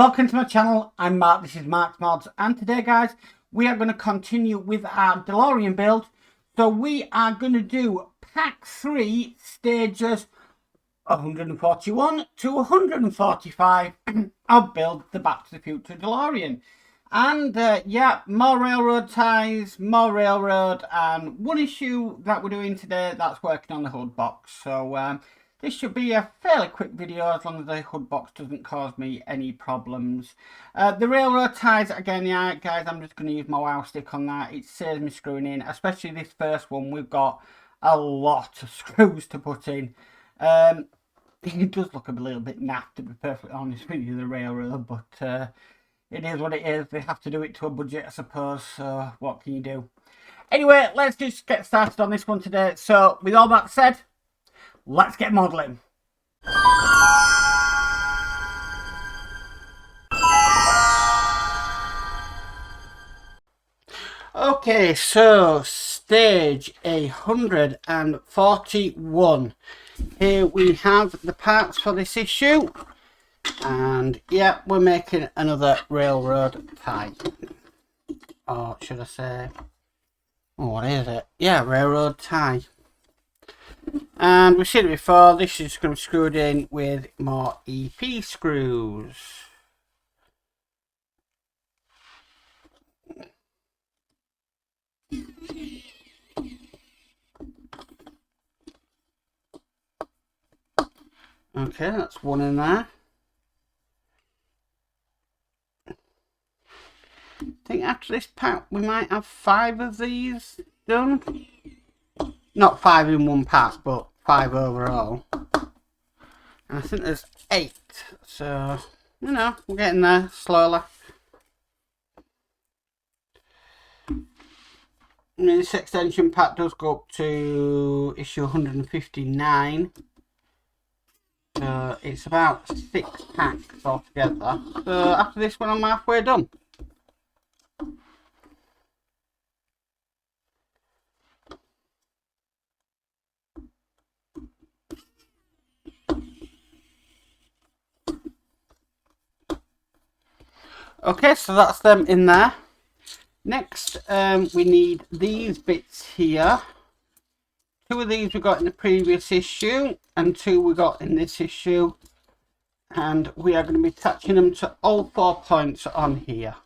Welcome to my channel. I'm Mark, this is Mark's Mods, and today guys we are going to continue with our Delorean build. So we are going to do pack 3 stages 141 to 145 of build the Back to the Future Delorean. And yeah, more railroad ties, more railroad, and one issue that we're doing today that's working on the hood box. So this should be a fairly quick video as long as the hood box doesn't cause me any problems. The railroad ties, again, yeah, guys, I'm just going to use my wow stick on that. It saves me screwing in, especially this first one. We've got a lot of screws to put in. It does look a little bit naff, to be perfectly honest with you, the railroad, but it is what it is. They have to do it to a budget, I suppose, so what can you do? Anyway, let's just get started on this one today. So, with all that said, let's get modelling. Okay, so stage 141. Here we have the parts for this issue. And yeah, we're making another railroad tie. Or should I say, oh, what is it? Yeah, railroad tie. And we've seen it before. This is going to be screwed in with more EP screws. Okay, that's one in there. I think after this pack we might have 5 of these done. Not 5 in one pack, but 5 overall. And I think there's 8. So, you know, we're getting there slowly. I mean, this extension pack does go up to issue 159. So it's about 6 packs altogether. So after this one I'm halfway done. Okay, so that's them in there. Next, we need these bits here. 2 of these we got in the previous issue, and 2 we got in this issue. And we are going to be attaching them to all 4 points on here.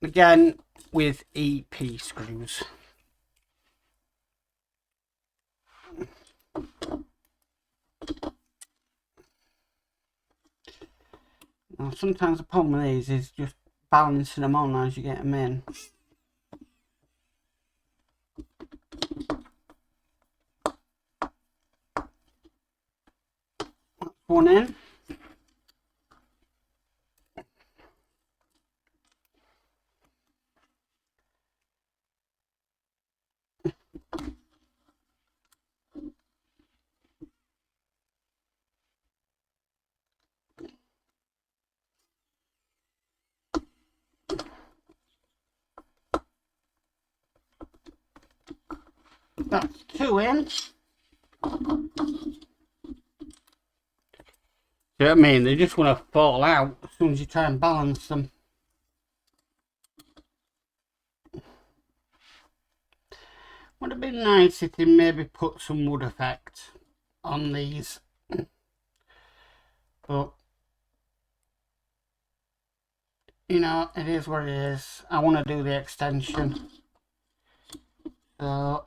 Again, with EP screws. Now, sometimes the problem with these is just balancing them on as you get them in. That's one in. That's 2 in. See what I mean? They just want to fall out as soon as you try and balance them. Would have been nice if they maybe put some wood effect on these. But, you know, it is what it is. I want to do the extension. So,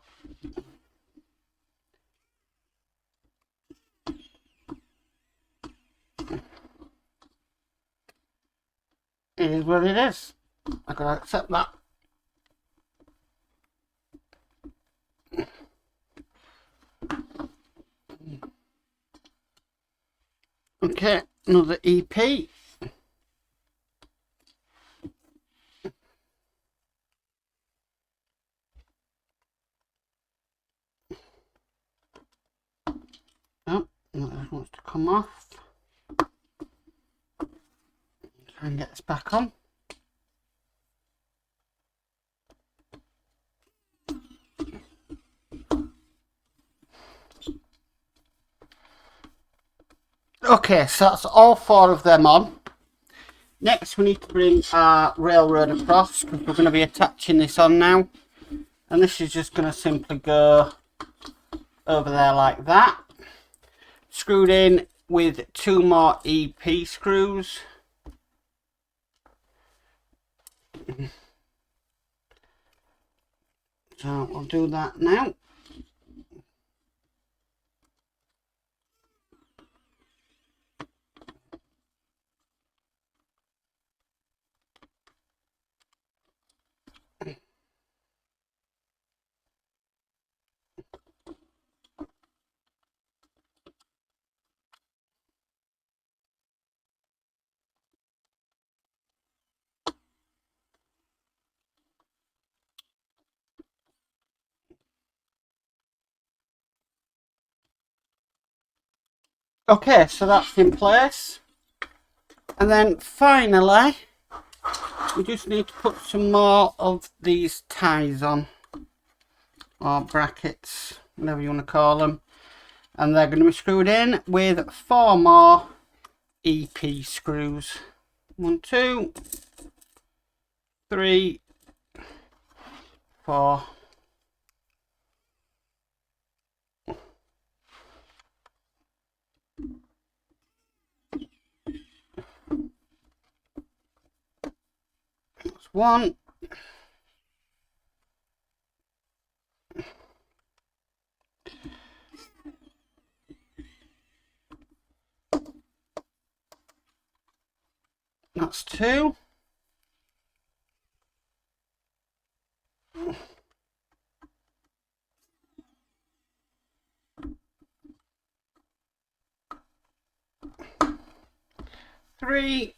it is what it is. I gotta accept that. Okay, another EP. Oh, that wants to come off. Try and get this back on. Okay, so that's all 4 of them on. Next we need to bring our railroad across because we're going to be attaching this on now. And this is just going to simply go over there like that. Screwed in with 2 more EP screws. So we'll do that now. Okay, so that's in place. And then finally, we just need to put some more of these ties on, or brackets, whatever you want to call them. And they're going to be screwed in with 4 more EP screws. 1, 2, 3, 4. That's 1. That's 2. Three.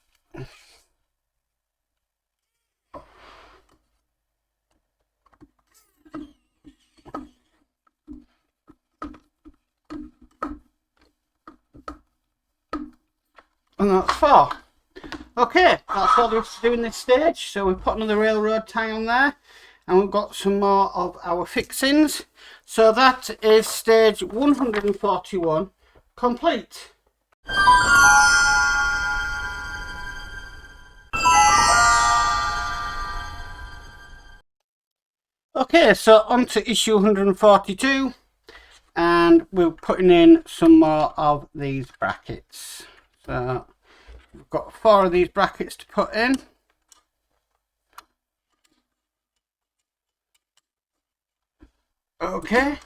And that's 4. Okay, that's all there is to do in this stage. So we put another railroad tie on there, and we've got some more of our fixings. So that is stage 141 complete. Okay, so on to issue 142, and we're putting in some more of these brackets. So we've got 4 of these brackets to put in. Okay,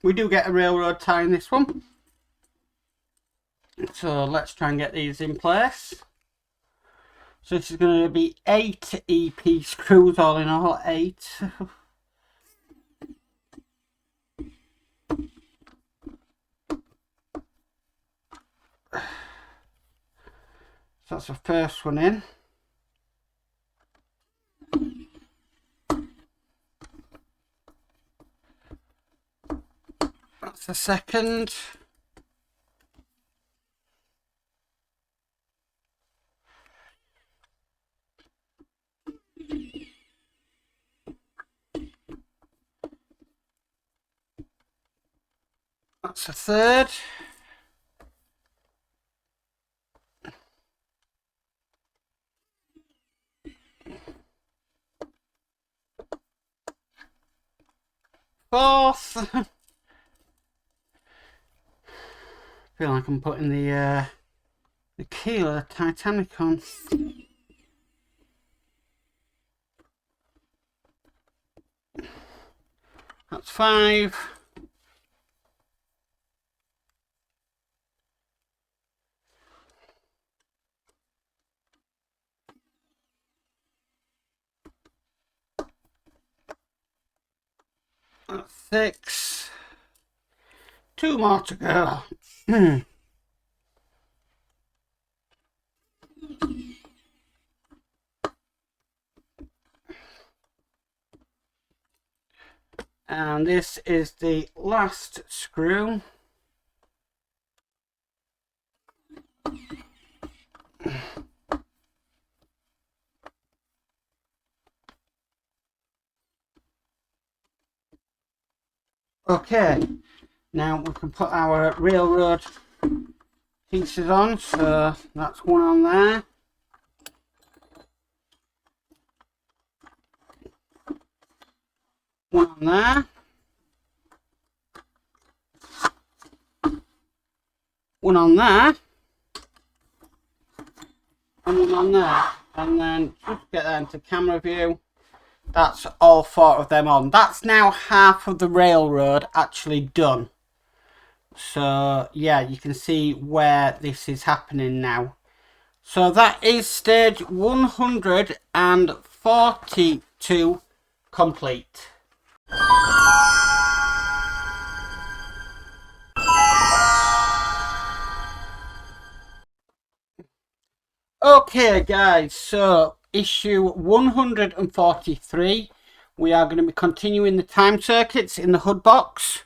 we do get a railroad tie in this one. So let's try and get these in place. So this is going to be 8 EP screws all in all, 8. So that's the first one in. That's the second. That's the third. Fourth. I feel like I'm putting the keel of the Titanic on. That's 5. That's 6. 2 more to go. And this is the last screw. Okay, now we can put our railroad pieces on, so that's one on there. One on there. One on there. And one on there. And then just get that into camera view. That's all 4 of them on. That's now half of the railroad actually done. So yeah, you can see where this is happening now. So that is stage 142 complete. Okay guys, so issue 143, we are going to be continuing the time circuits in the Hoodbox.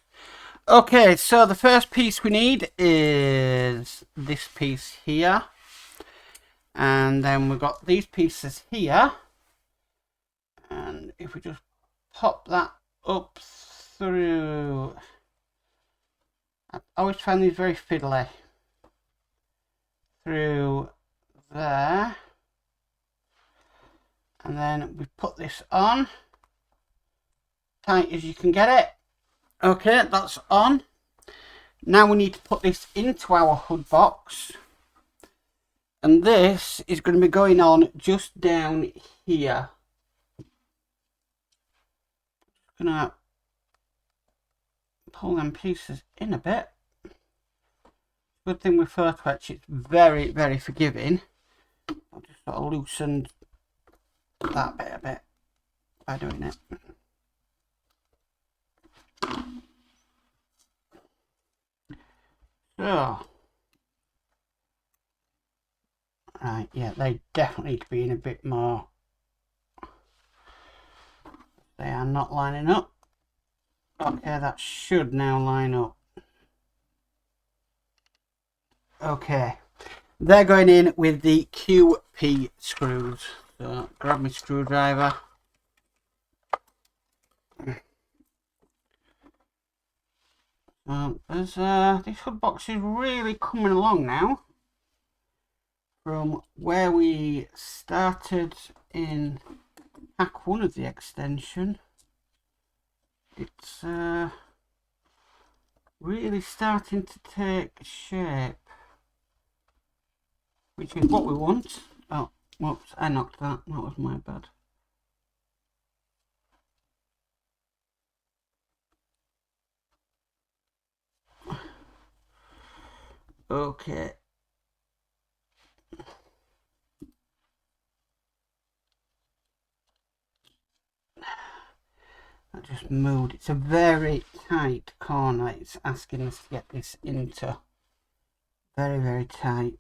Okay, so the first piece we need is this piece here, and then we've got these pieces here, and if we just pop that up through, I always find these very fiddly, through there, and then we put this on tight as you can get it. Okay, that's on. Now we need to put this into our Hoodbox, and this is going to be going on just down here. Gonna pull them pieces in a bit. Good thing with Photo Etch, it's very, very forgiving. I'll just sort of loosen that bit a bit by doing it. So, right, yeah, they definitely need to be in a bit more. They are not lining up. Okay, that should now line up. Okay, they're going in with the QP screws. So grab my screwdriver. This Hoodbox is really coming along now from where we started in pack 1 of the extension. It's really starting to take shape, which is what we want. Oh, whoops, I knocked that. That was my bad. Okay. I just moved. It's a very tight corner. It's asking us to get this into. Very, very tight.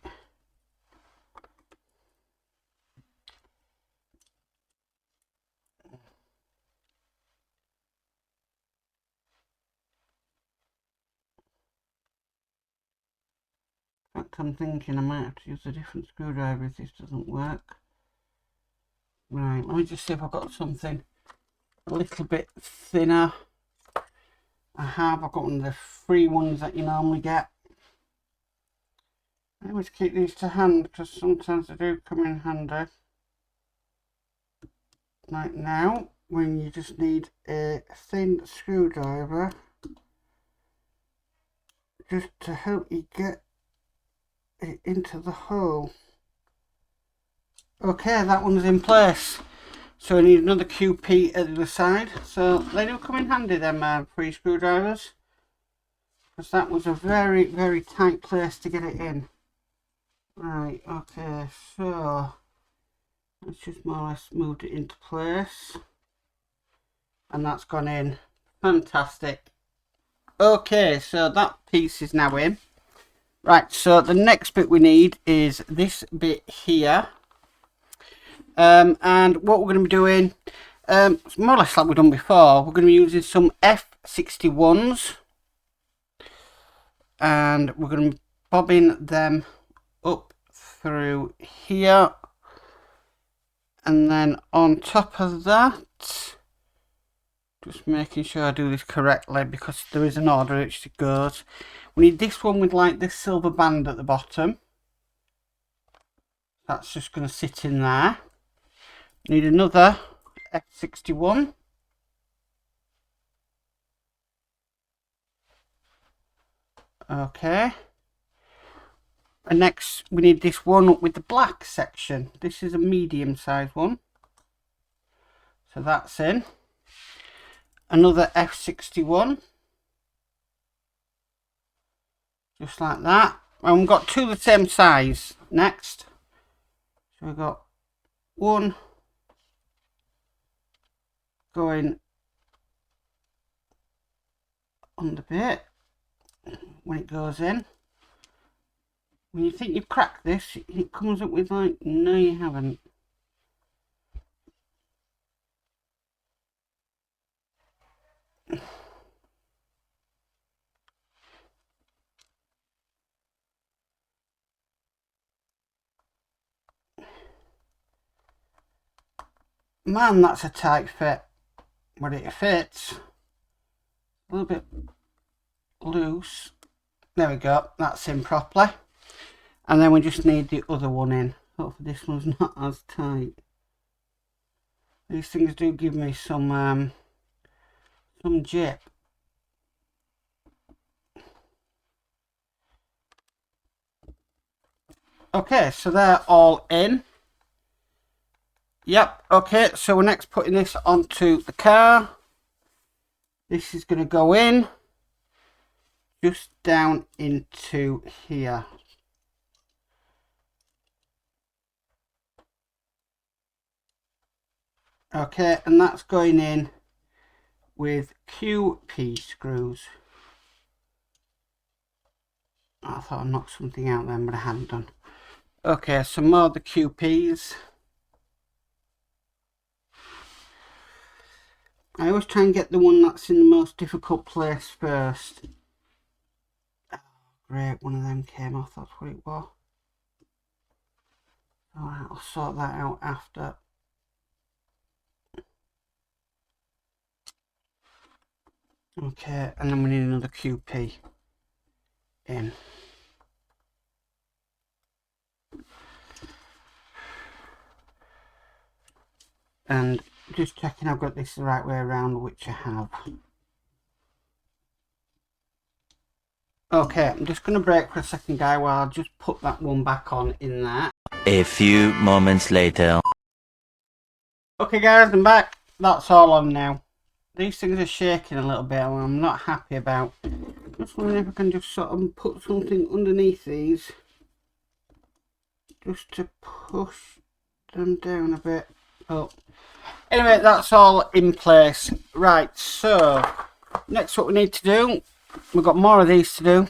In fact, I'm thinking I might have to use a different screwdriver if this doesn't work. Right, let me just see if I've got something a little bit thinner. I've got one of the free ones that you normally get. I always keep these to hand because sometimes they do come in handy. Like now, when you just need a thin screwdriver just to help you get it into the hole. Okay, that one's in place. So I need another QP at the other side. So they do come in handy, them free screwdrivers, because that was a very, very tight place to get it in. Right, okay, so let's just more or less moved it into place. And that's gone in. Fantastic. Okay, so that piece is now in. Right, so the next bit we need is this bit here. And what we're going to be doing, it's more or less like we've done before. We're going to be using some F61s, and we're going to be bobbing them up through here, and then on top of that, Just making sure I do this correctly because there is an order which it goes. We need this one with like this silver band at the bottom. That's just going to sit in there. Need another F61. Okay. And next we need this one with the black section. This is a medium size one. So that's in. Another F61. Just like that. And we've got two the same size next. So we've got one going on the bit when it goes in. When you think you've cracked this, it comes up with like, no you haven't. Man, that's a tight fit, but it fits. A little bit loose. There we go, that's in properly. And then we just need the other one in. Hopefully this one's not as tight. These things do give me some jip. Okay, so they're all in. Yep, okay, so we're next putting this onto the car. This is going to go in just down into here. Okay, and that's going in with QP screws. I thought I'd knocked something out then, but I hadn't done. Okay, some more of the QPs. I always try and get the one that's in the most difficult place first. Oh, great, one of them came off, that's what it was. Alright, I'll sort that out after. Okay, and then we need another QP in. And just checking I've got this the right way around, which I have. Okay, I'm just going to break for a second, guy, while I'll just put that one back on in there. A few moments later. Okay guys, I'm back. That's all on now. These things are shaking a little bit and I'm not happy about. Just wondering if I can just sort of put something underneath these. Just to push them down a bit. Oh. Anyway, that's all in place. Right, so next what we need to do, we've got more of these to do.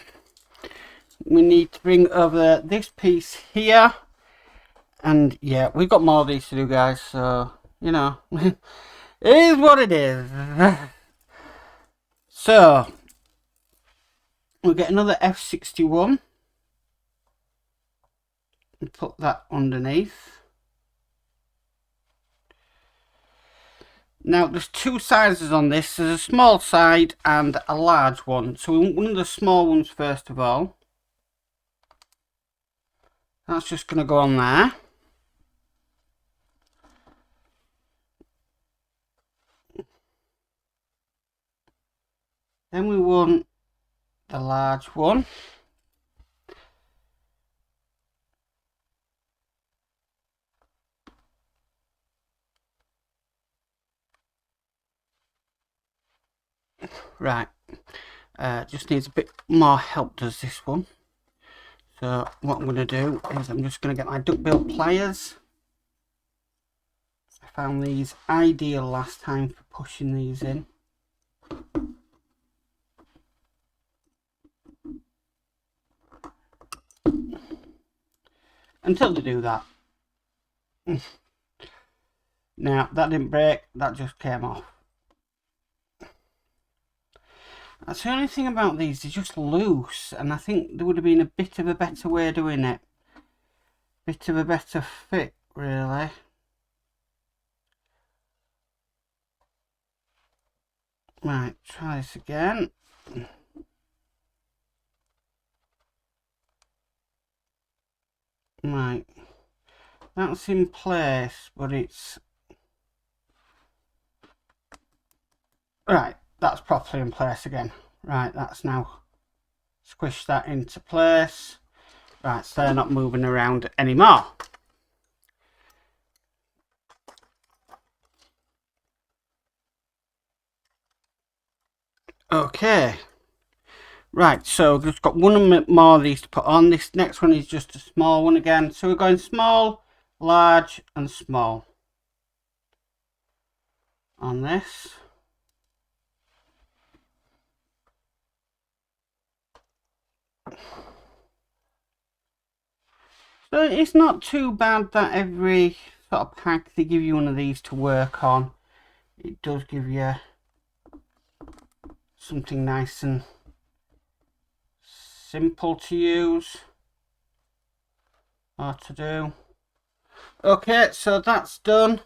We need to bring over this piece here. And yeah, we've got more of these to do, guys, so, you know, it is what it is. So, we'll get another F61. And put that underneath. Now, there's two sizes on this. There's a small side and a large one. So we want one of the small ones first of all. That's just going to go on there. Then we want the large one. Right, just needs a bit more help, does this one. So what I'm going to do is I'm just going to get my duckbill pliers. I found these ideal last time for pushing these in. Until they do that. Now that didn't break, that just came off. That's the only thing about these, they're just loose, and I think there would have been a bit of a better way of doing it. Bit of a better fit, really. Right, try this again. Right, that's in place, but it's... Right, that's properly in place again. Right, that's now squish that into place. Right, so they're not moving around anymore. Okay. Right, so we've got one more of these to put on. This next one is just a small one again. So we're going small, large and small on this. So it's not too bad that every sort of pack they give you one of these to work on. It does give you something nice and simple to use or to do. Okay, so that's done.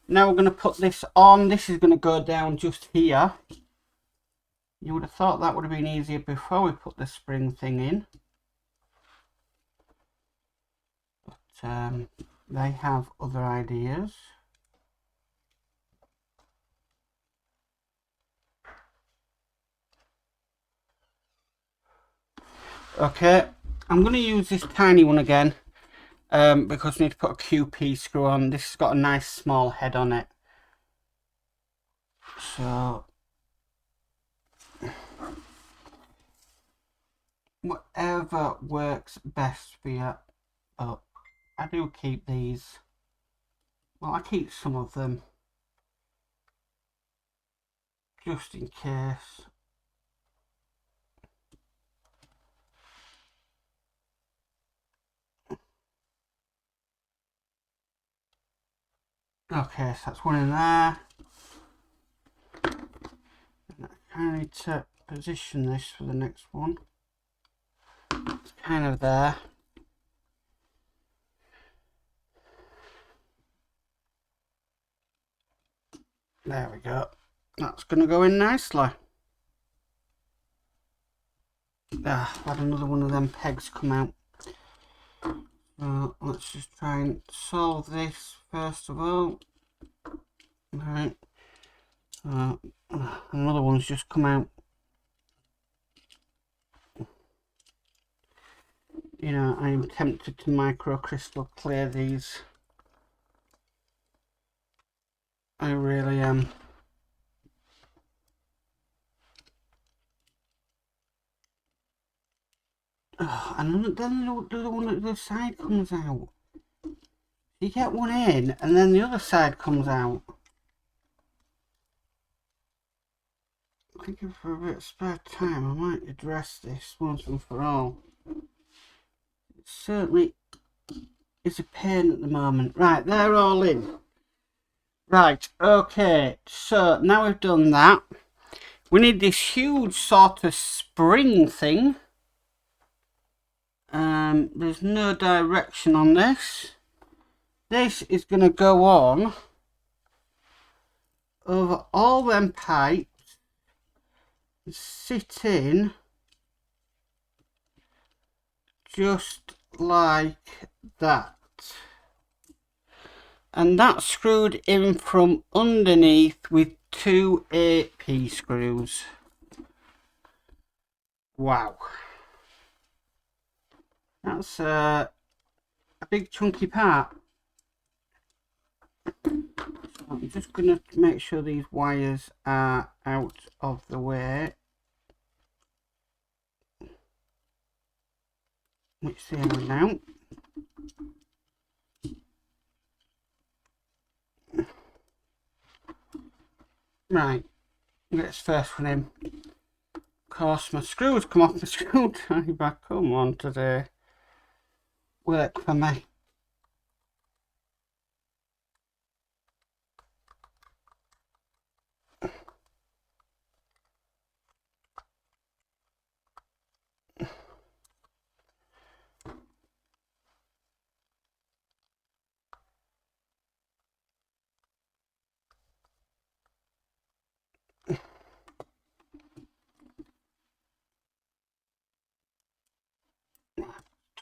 Now we're going to put this on. This is going to go down just here. You would have thought that would have been easier before we put the spring thing in. But they have other ideas. Okay, I'm going to use this tiny one again because I need to put a QP screw on. This has got a nice small head on it. So, whatever works best for you. But I do keep these. Well, I keep some of them just in case. Okay, so that's one in there. And I need to position this for the next one. It's kind of there. There we go. That's going to go in nicely. I've had another one of them pegs come out. So let's just try and solve this first of all. Right. Another one's just come out. You know, I am tempted to microcrystal clear these. I really am. And then the other one at the side comes out. You get one in, and then the other side comes out. I think if for a bit of spare time, I might address this once and for all. It certainly is a pain at the moment. Right, they're all in. Right, okay, so now we've done that. We need this huge sort of spring thing. There's no direction on this. This is going to go on over all them pipes, sit in just like that. And that's screwed in from underneath with two 8p screws. Wow. That's a big chunky part. I'm just going to make sure these wires are out of the way. Which they are now. Right, get this first one in. Of course, my screws come off the screwdriver. Come on today. Work for me.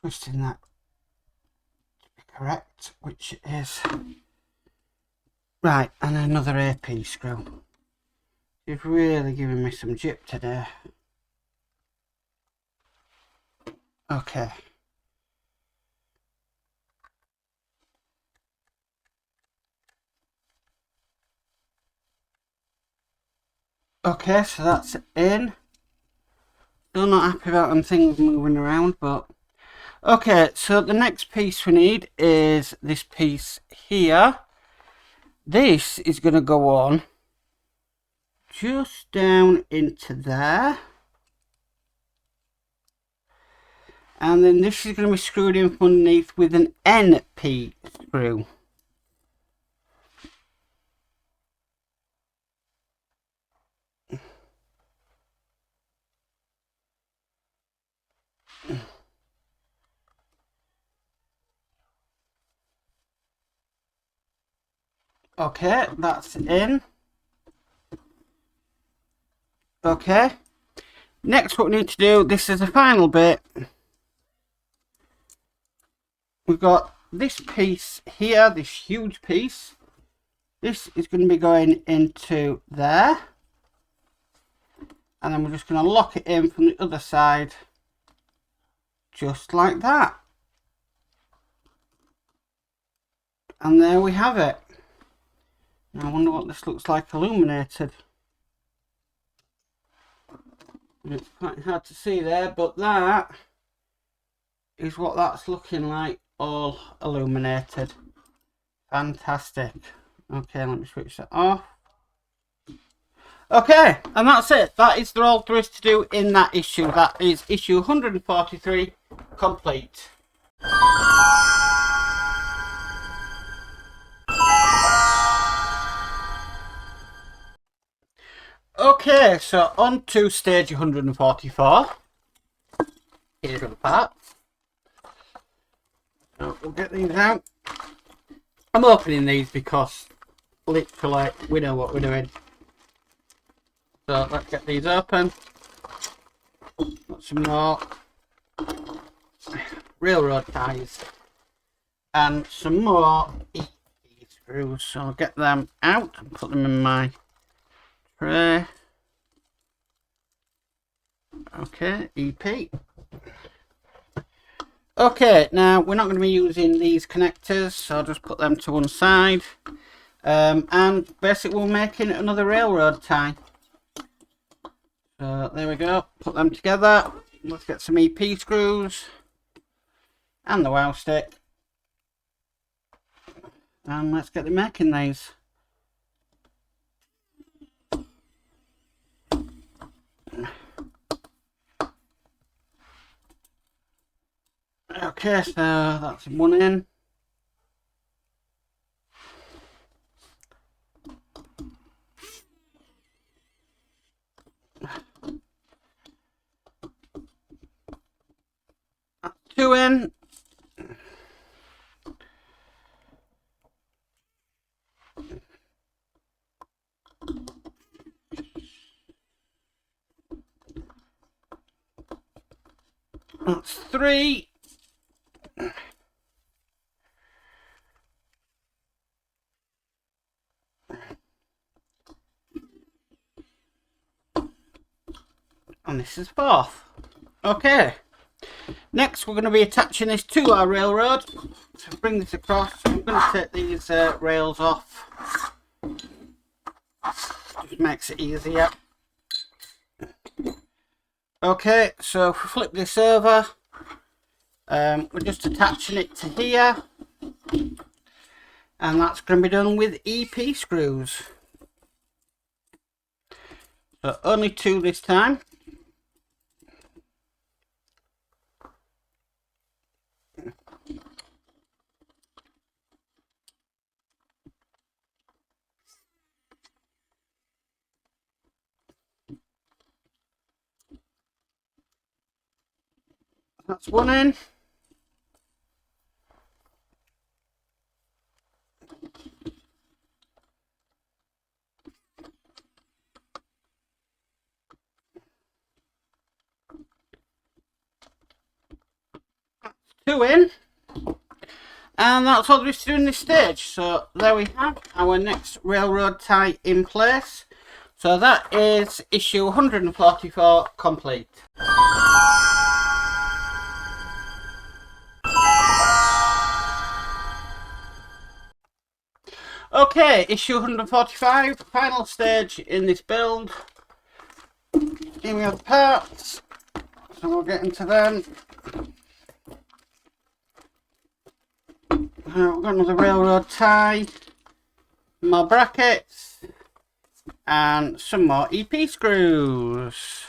twisting that to be correct, which it is. Right, and another AP screw. You've really given me some jip today. Okay. Okay, so that's in. Still not happy about them things moving around, but... Okay, so the next piece we need is this piece here. This is going to go on just down into there. And then this is going to be screwed in from underneath with an NP screw. Okay, that's in. Okay. Next, what we need to do, this is the final bit. We've got this piece here, this huge piece. This is going to be going into there. And then we're just going to lock it in from the other side. Just like that. And there we have it. Now I wonder what this looks like illuminated. It's quite hard to see there, but that is what that's looking like, all illuminated. Fantastic. Okay, let me switch that off. Okay, and that's it. That is all there is to do in that issue. That is issue 143 complete. Okay, so on to stage 144. Here's the parts. So we'll get these out. I'm opening these because literally we know what we're doing. So let's get these open. Got some more railroad ties and some more EP screws. So I'll get them out and put them in my tray. Okay, EP. Okay, now we're not going to be using these connectors, so I'll just put them to one side. And basically we're making another railroad tie. So there we go, put them together. Let's get some EP screws and the wow stick. And let's get them making these. Okay, so that's one in. That's two in. That's three. And this is fourth. Okay. Next, we're going to be attaching this to our railroad. So bring this across. I'm going to take these rails off. Just makes it easier. Okay, so if we flip this over, we're just attaching it to here. And that's going to be done with EP screws. So only two this time. That's one in. That's 2 in. And that's all there is to do in this stage. So there we have our next railroad tie in place. So that is issue 144 complete. Okay, issue 145, final stage in this build. Here we have the parts, so we'll get into them. We've got another railroad tie, more brackets, and some more EP screws.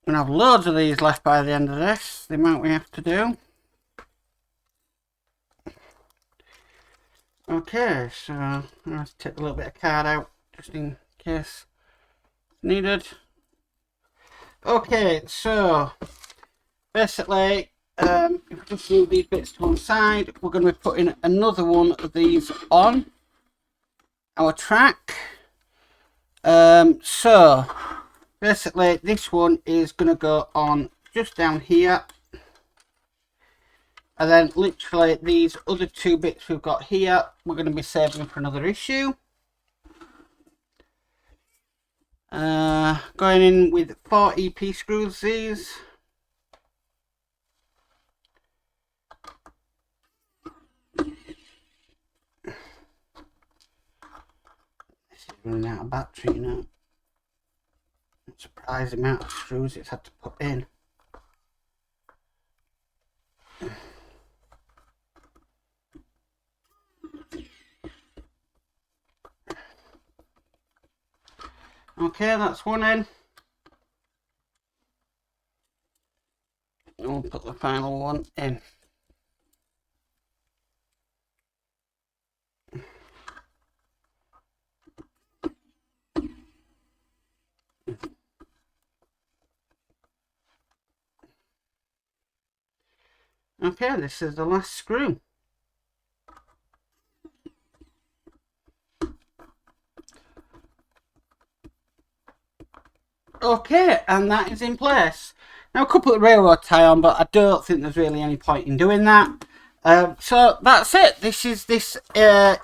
We're going to have loads of these left by the end of this, the amount we have to do. Okay, so I'm going to take a little bit of card out just in case needed. Okay, so basically, if we just move these bits to one side, we're going to be putting another one of these on our track. So basically, this one is going to go on just down here. And then literally these other 2 bits we've got here, we're going to be saving for another issue. Going in with 4 EP screws these. This is running out of battery now. Surprising amount of screws it's had to put in. Okay, that's one in. We'll put the final one in. Okay, this is the last screw. Okay, and that is in place. Now, a couple of railroad tie on, but I don't think there's really any point in doing that. So that's it. This is this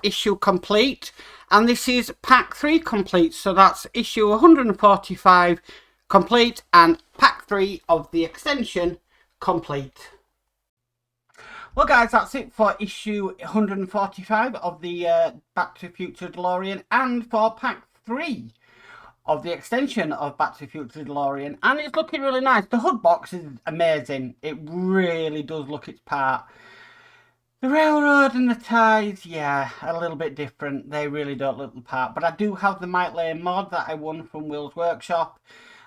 issue complete, and this is pack 3 complete. So that's issue 145 complete and pack 3 of the extension complete. Well guys, that's it for issue 145 of the Back to the Future DeLorean, and for pack 3 of the extension of Back to the Future DeLorean, and it's looking really nice. The hood box is amazing. It really does look its part. The railroad and the ties, yeah, a little bit different. They really don't look the part. But I do have the Mike Lane mod that I won from Will's Workshop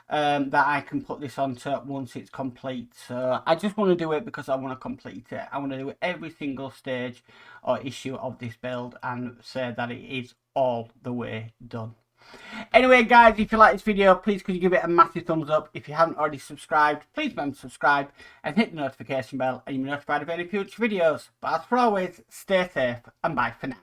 that I can put this onto once it's complete. So I just want to do it because I want to complete it. I want to do every single stage or issue of this build and say that it is all the way done. Anyway guys, if you like this video, please could you give it a massive thumbs up. If you haven't already subscribed, please remember to subscribe and hit the notification bell, and you'll be notified of any future videos. But as for always, stay safe and bye for now.